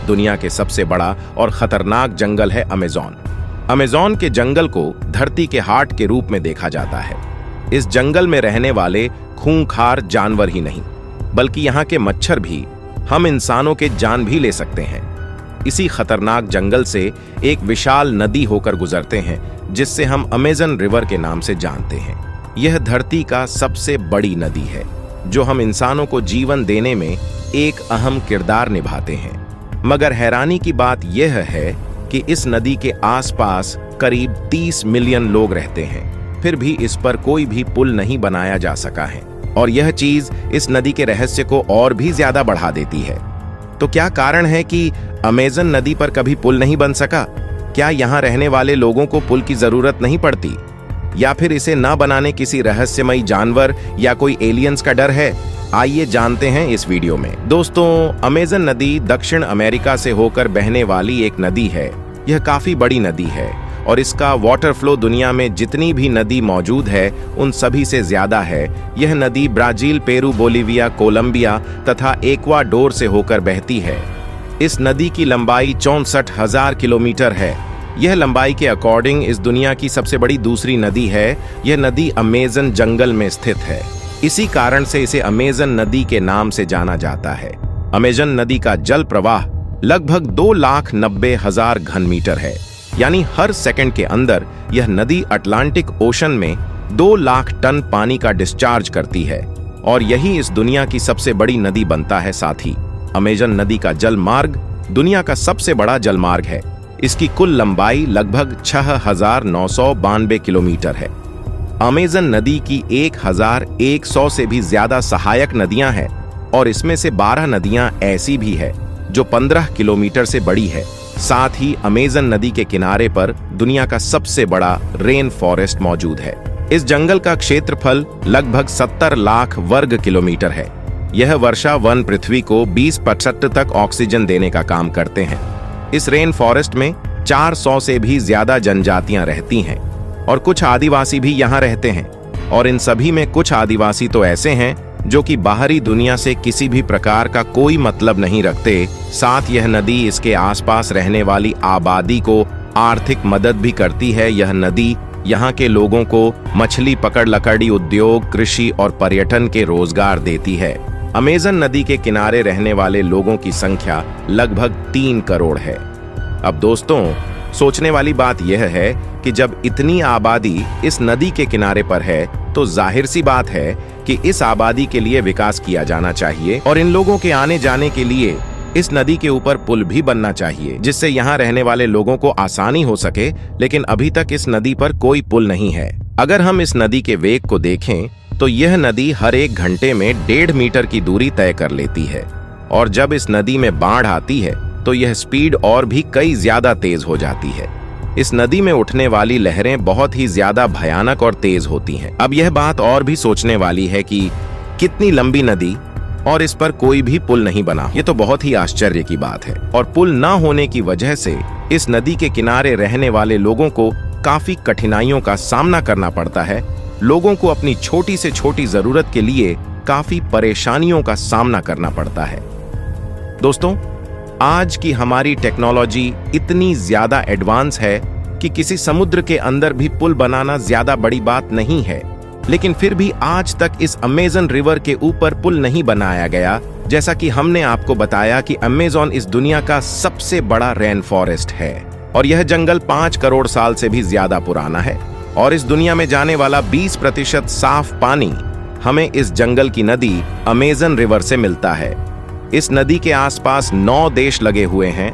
दुनिया के सबसे बड़ा और खतरनाक जंगल है अमेज़न। अमेज़न के जंगल को धरती के हार्ट के रूप में देखा जाता है। इस जंगल में रहने वाले खूंखार जानवर ही नहीं, बल्कि यहाँ के मच्छर भी हम इंसानों के जान भी ले सकते हैं। इसी खतरनाक जंगल से एक विशाल नदी होकर गुजरते हैं, जिससे हम अमेज़न रिवर के नाम से जानते हैं। यह धरती का सबसे बड़ी नदी है, जो हम इंसानों को जीवन देने में एक अहम किरदार निभाते हैं। मगर हैरानी की बात यह है कि इस नदी के आसपास करीब 30 मिलियन लोग रहते हैं, फिर भी इस पर कोई भी पुल नहीं बनाया जा सका है। और यह चीज इस नदी के रहस्य को और भी ज्यादा बढ़ा देती है। तो क्या कारण है कि अमेज़न नदी पर कभी पुल नहीं बन सका? क्या यहाँ रहने वाले लोगों को पुल की जरूरत नहीं पड़ती, या फिर इसे न बनाने किसी रहस्यमयी जानवर या कोई एलियंस का डर है? आइए जानते हैं इस वीडियो में। दोस्तों, अमेज़न नदी दक्षिण अमेरिका से होकर बहने वाली एक नदी है। यह काफी बड़ी नदी है और इसका वाटर फ्लो दुनिया में जितनी भी नदी मौजूद है उन सभी से ज्यादा है। यह नदी ब्राजील, पेरू, बोलिविया, कोलंबिया तथा एक्वाडोर से होकर बहती है। इस नदी की लंबाई 64,000 किलोमीटर है। यह लंबाई के अकॉर्डिंग इस दुनिया की सबसे बड़ी दूसरी नदी है। यह नदी अमेज़न जंगल में स्थित है। इसी कारण से इसे अमेज़न नदी के नाम से जाना जाता है। अमेज़न नदी का जल प्रवाह लगभग 2,90,000 घन मीटर है, यानी हर सेकंड के अंदर यह नदी अटलांटिक ओशन में 2 लाख टन पानी का डिस्चार्ज करती है और यही इस दुनिया की सबसे बड़ी नदी बनता है। साथ ही अमेज़न नदी का जल मार्ग दुनिया का सबसे बड़ा जल मार्ग है। इसकी कुल लंबाई लगभग 6,992 किलोमीटर है। अमेज़न नदी की 1,100 से भी ज्यादा सहायक नदियां हैं और इसमें से 12 नदियां ऐसी भी है जो 15 किलोमीटर से बड़ी है। साथ ही अमेज़न नदी के किनारे पर दुनिया का सबसे बड़ा रेन फॉरेस्ट मौजूद है। इस जंगल का क्षेत्रफल लगभग 70 लाख वर्ग किलोमीटर है। यह वर्षा वन पृथ्वी को 20% तक ऑक्सीजन देने का काम करते हैं। इस रेन फॉरेस्ट में 400 से भी ज्यादा जनजातियां रहती हैं और कुछ आदिवासी भी यहाँ रहते हैं। और इन सभी में कुछ आदिवासी तो ऐसे हैं जो कि बाहरी दुनिया से किसी भी प्रकार का कोई मतलब नहीं रखते। साथ यह नदी इसके आसपास रहने वाली आबादी को आर्थिक मदद भी करती है। यह नदी यहाँ के लोगों को मछली पकड़, लकड़ी उद्योग, कृषि और पर्यटन के रोजगार देती है। अमेज़न नदी के किनारे रहने वाले लोगों की संख्या लगभग 3 करोड़ है। अब दोस्तों, सोचने वाली बात यह है कि जब इतनी आबादी इस नदी के किनारे पर है तो जाहिर सी बात है कि इस आबादी के लिए विकास किया जाना चाहिए और इन लोगों के आने जाने के लिए इस नदी के ऊपर पुल भी बनना चाहिए, जिससे यहाँ रहने वाले लोगों को आसानी हो सके। लेकिन अभी तक इस नदी पर कोई पुल नहीं है। अगर हम इस नदी के वेग को देखें तो यह नदी हर 1 घंटे में 1.5 मीटर की दूरी तय कर लेती है और जब इस नदी में बाढ़ आती है तो यह स्पीड और भी कई ज्यादा तेज हो जाती है। इस नदी में उठने वाली लहरें बहुत ही ज्यादा भयानक और तेज होती हैं। अब यह बात और भी सोचने वाली है कि कितनी लंबी नदी और इस पर कोई भी पुल नहीं बना। ये तो बहुत ही आश्चर्य की बात है। और पुल न होने की वजह से इस नदी के किनारे रहने वाले लोगों को काफी कठिनाइयों का सामना करना पड़ता है। लोगों को अपनी छोटी से छोटी जरूरत के लिए काफी परेशानियों का सामना करना पड़ता है। दोस्तों, आज की हमारी टेक्नोलॉजी इतनी ज्यादा एडवांस है कि किसी समुद्र के अंदर भी पुल बनाना ज्यादा बड़ी बात नहीं है। लेकिन फिर भी आज तक इस अमेज़न रिवर के ऊपर पुल नहीं बनाया गया। जैसा कि हमने आपको बताया कि अमेज़न इस दुनिया का सबसे बड़ा रेन फॉरेस्ट है और यह जंगल 5 करोड़ साल से भी ज्यादा पुराना है। और इस दुनिया में जाने वाला 20% साफ पानी हमें इस जंगल की नदी अमेज़न रिवर से मिलता है। इस नदी के आसपास 9 देश लगे हुए हैं।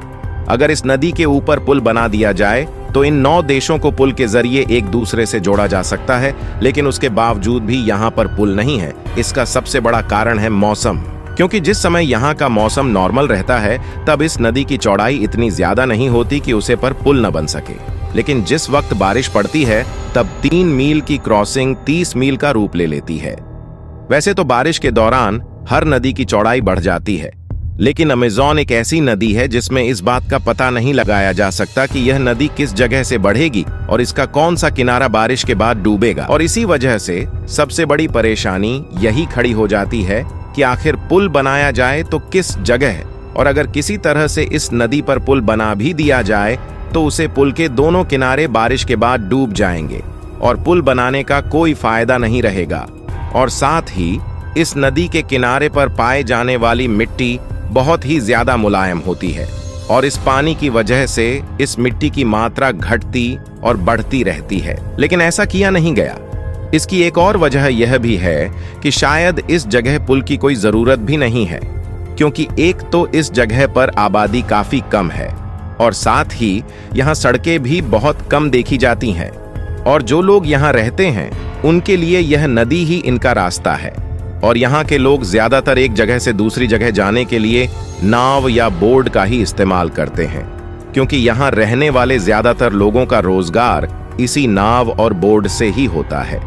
अगर इस नदी के ऊपर पुल बना दिया जाए तो इन 9 देशों को पुल के जरिए एक दूसरे से जोड़ा जा सकता है, लेकिन उसके बावजूद भी यहाँ पर पुल नहीं है। इसका सबसे बड़ा कारण है मौसम, क्योंकि जिस समय यहाँ का मौसम नॉर्मल रहता है तब इस नदी की चौड़ाई इतनी ज्यादा नहीं होती कि उसे पर पुल न बन सके। लेकिन जिस वक्त बारिश पड़ती है तब 3 मील की क्रॉसिंग 30 मील का रूप ले लेती है। वैसे तो बारिश के दौरान हर नदी की चौड़ाई बढ़ जाती है, लेकिन अमेज़न एक ऐसी नदी है जिसमें इस बात का पता नहीं लगाया जा सकता कि यह नदी किस जगह से बढ़ेगी और इसका कौन सा किनारा बारिश के बाद डूबेगा। और इसी वजह से सबसे बड़ी परेशानी यही खड़ी हो जाती है कि आखिर पुल बनाया जाए तो किस जगह और अगर किसी तरह से इस नदी पर पुल बना भी दिया जाए तो उसे पुल के दोनों किनारे बारिश के बाद डूब जाएंगे और पुल बनाने का कोई फायदा नहीं रहेगा। और साथ ही इस नदी के किनारे पर पाए जाने वाली मिट्टी बहुत ही ज्यादा मुलायम होती है और इस पानी की वजह से इस मिट्टी की मात्रा घटती और बढ़ती रहती है, लेकिन ऐसा किया नहीं गया। इसकी एक और वजह यह भी है कि शायद इस जगह पुल की कोई जरूरत भी नहीं है, क्योंकि एक तो इस जगह पर आबादी काफी कम है और साथ ही यहाँ सड़कें भी बहुत कम देखी जाती हैं और जो लोग यहाँ रहते हैं उनके लिए यह नदी ही इनका रास्ता है। और यहाँ के लोग ज्यादातर एक जगह से दूसरी जगह जाने के लिए नाव या बोट का ही इस्तेमाल करते हैं, क्योंकि यहाँ रहने वाले ज्यादातर लोगों का रोजगार इसी नाव और बोट से ही होता है।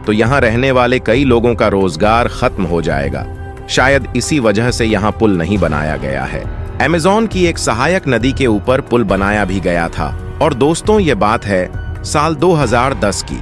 तो यहाँ रहने वाले कई लोगों का रोजगार खत्म हो जाएगा। शायद इसी वजह से यहाँ पुल नहीं बनाया गया है। अमेज़न की एक सहायक नदी के ऊपर पुल बनाया भी गया था और दोस्तों ये बात है साल 2010 की,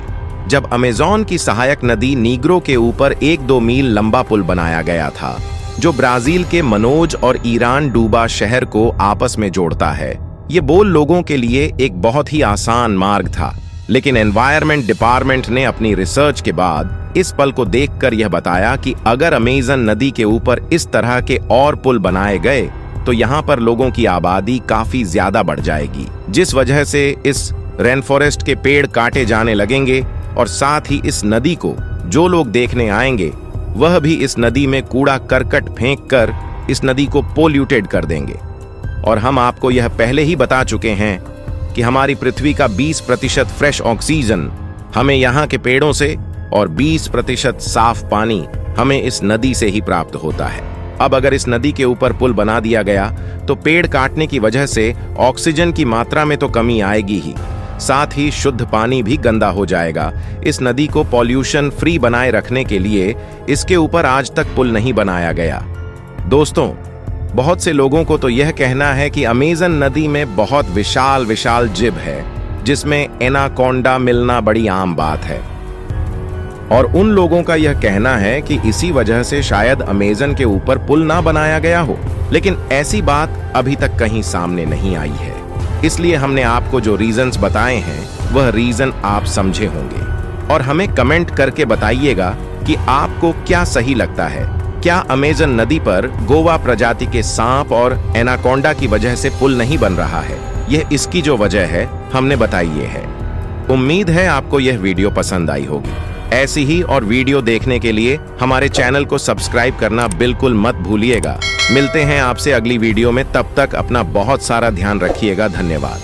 जब अमेज़न की सहायक नदी नीग्रो के ऊपर 1-2 मील लंबा पुल बनाया गया था, जो ब्राजील के मनोज और ईरान डूबा शहर को आपस में जोड़ता है। ये बोल लोगों के लिए एक बहुत ही आसान मार्ग था, लेकिन एनवायरनमेंट डिपार्टमेंट ने अपनी रिसर्च के बाद इस पल को देखकर यह बताया कि अगर अमेज़न नदी के ऊपर इस तरह के और पुल बनाए गए तो यहाँ पर लोगों की आबादी काफी ज्यादा बढ़ जाएगी, जिस वजह से इस रेन फॉरेस्ट के पेड़ काटे जाने लगेंगे और साथ ही इस नदी को जो लोग देखने आएंगे वह भी इस नदी में कूड़ा करकट फेंक कर इस नदी को पोल्यूटेड कर देंगे। और हम आपको यह पहले ही बता चुके हैं कि हमारी पृथ्वी का 20% फ्रेश ऑक्सीजन हमें यहाँ के पेड़ों से और 20% साफ पानी हमें इस नदी से ही प्राप्त होता है। अब अगर इस नदी के ऊपर पुल बना दिया गया तो पेड़ काटने की वजह से ऑक्सीजन की मात्रा में तो कमी आएगी ही, साथ ही शुद्ध पानी भी गंदा हो जाएगा। इस नदी को पॉल्यूशन फ्री बनाए रखने के लिए इसके ऊपर आज तक पुल नहीं बनाया गया। दोस्तों, बहुत से लोगों को तो यह कहना है कि अमेज़न नदी में बहुत विशाल विशाल जीव है, जिसमें एनाकोंडा मिलना बड़ी आम बात है। और उन लोगों का यह कहना है कि इसी वजह से शायद अमेज़न के ऊपर पुल ना बनाया गया हो, लेकिन ऐसी बात अभी तक कहीं सामने नहीं आई है। इसलिए हमने आपको जो रीजंस बताए हैं वह रीजन आप समझे होंगे और हमें कमेंट करके बताइएगा कि आपको क्या सही लगता है। क्या अमेज़न नदी पर गोवा प्रजाति के सांप और एनाकोंडा की वजह से पुल नहीं बन रहा है? यह इसकी जो वजह है हमने बताई है। उम्मीद है आपको यह वीडियो पसंद आई होगी। ऐसी ही और वीडियो देखने के लिए हमारे चैनल को सब्सक्राइब करना बिल्कुल मत भूलिएगा। मिलते हैं आपसे अगली वीडियो में, तब तक अपना बहुत सारा ध्यान रखिएगा। धन्यवाद।